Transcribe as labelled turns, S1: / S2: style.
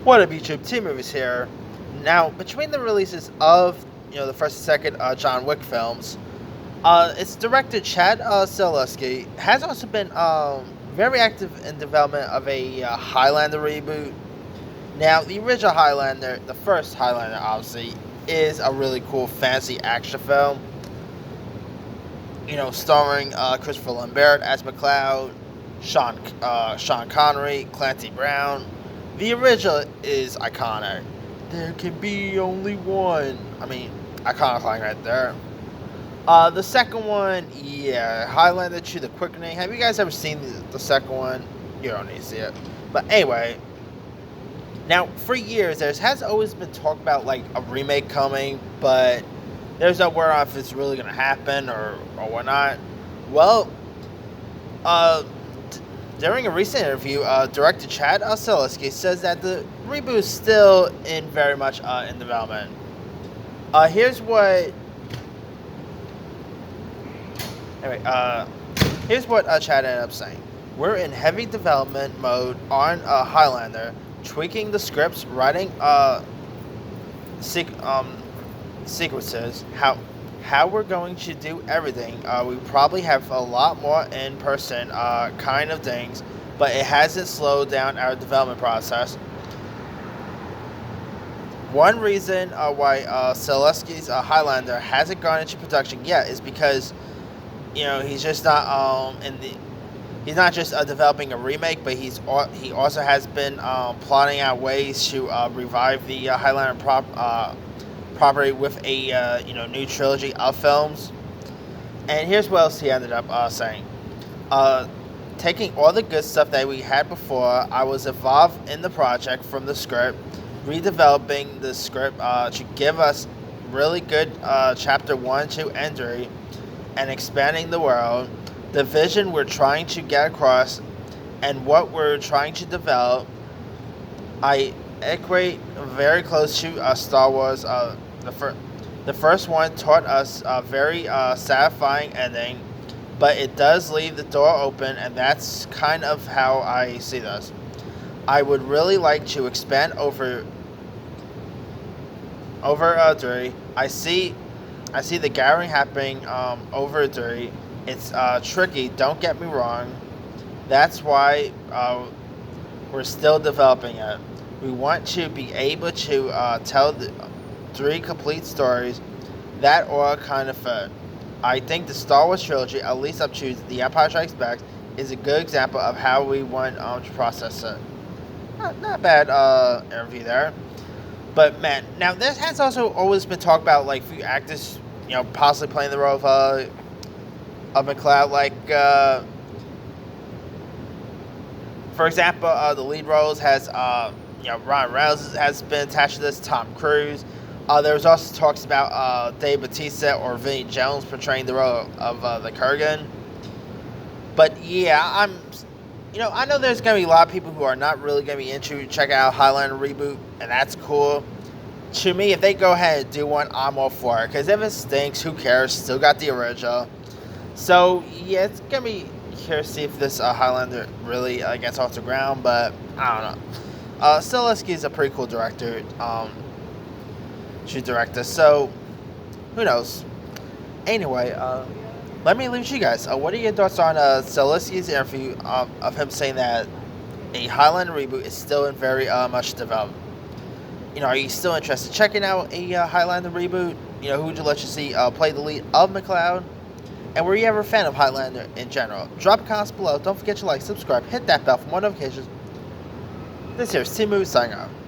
S1: What up, YouTube? T Movies here. Now, between the releases of the first and second John Wick films, its director Chad Stileski has also been very active in development of a Highlander reboot. Now, the original Highlander, the first Highlander, obviously, is a really cool fantasy action film. Starring Christopher Lambert as McLeod, Sean Connery, Clancy Brown. The original is iconic. There can be only one. I mean, iconic line right there. The second one, yeah, Highlander to the Quickening. Have you guys ever seen the second one? You don't need to see it. But anyway, now for years there has always been talk about like a remake coming, but there's no word on if it's really gonna happen or whatnot. Well, during a recent interview, director Chad Stileski says that the reboot is still in very much in development. Here's what. Anyway, here's what Chad ended up saying. We're in heavy development mode on Highlander, tweaking the scripts, writing sequences. How we're going to do everything. We probably have a lot more in-person kind of things, but it hasn't slowed down our development process. One reason why Stileski's Highlander hasn't gone into production yet is because he's just not he's not just developing a remake, but he also has been plotting out ways to revive the Highlander property with a new trilogy of films. And here's what else he ended up saying. Taking all the good stuff that we had before, I was involved in the project from the script, redeveloping the script to give us really good chapter 1, 2, and 3, and expanding the world, the vision we're trying to get across, and what we're trying to develop. I equate very close to Star Wars. The first one taught us a very satisfying ending, but it does leave the door open, and that's kind of how I see this. I would really like to expand over 3. I see the gathering happening over 3. It's tricky, don't get me wrong. That's why we're still developing it. We want to be able to tell the 3 complete stories that all kind of fit. I think the Star Wars trilogy, at least up to The Empire Strikes Back, is a good example of how we want to process it. Not bad interview there. But man, now there has also always been talk about like few actors, possibly playing the role of McLeod, like for example, the lead roles has Ryan Reynolds has been attached to this, Tom Cruise. There was also talks about Dave Bautista or Vinnie Jones portraying the role of the Kurgan. But yeah, I know there's going to be a lot of people who are not really going to be into checking out Highlander reboot, and that's cool. To me, if they go ahead and do one, I'm all for it. Because if it stinks, who cares? Still got the original. So, yeah, it's going to be curious to see if this Highlander really gets off the ground, but I don't know. Stileski is a pretty cool director to direct this, so who knows. Anyway, let me leave you guys. What are your thoughts on Stileski's interview of him saying that a Highlander reboot is still in very much development? Are you still interested in checking out a Highlander reboot? Who would you let you see play the lead of McLeod? And were you ever a fan of Highlander in general? Drop a comment below. Don't forget to like, subscribe, hit that bell for more notifications. This here is T Movie signing out.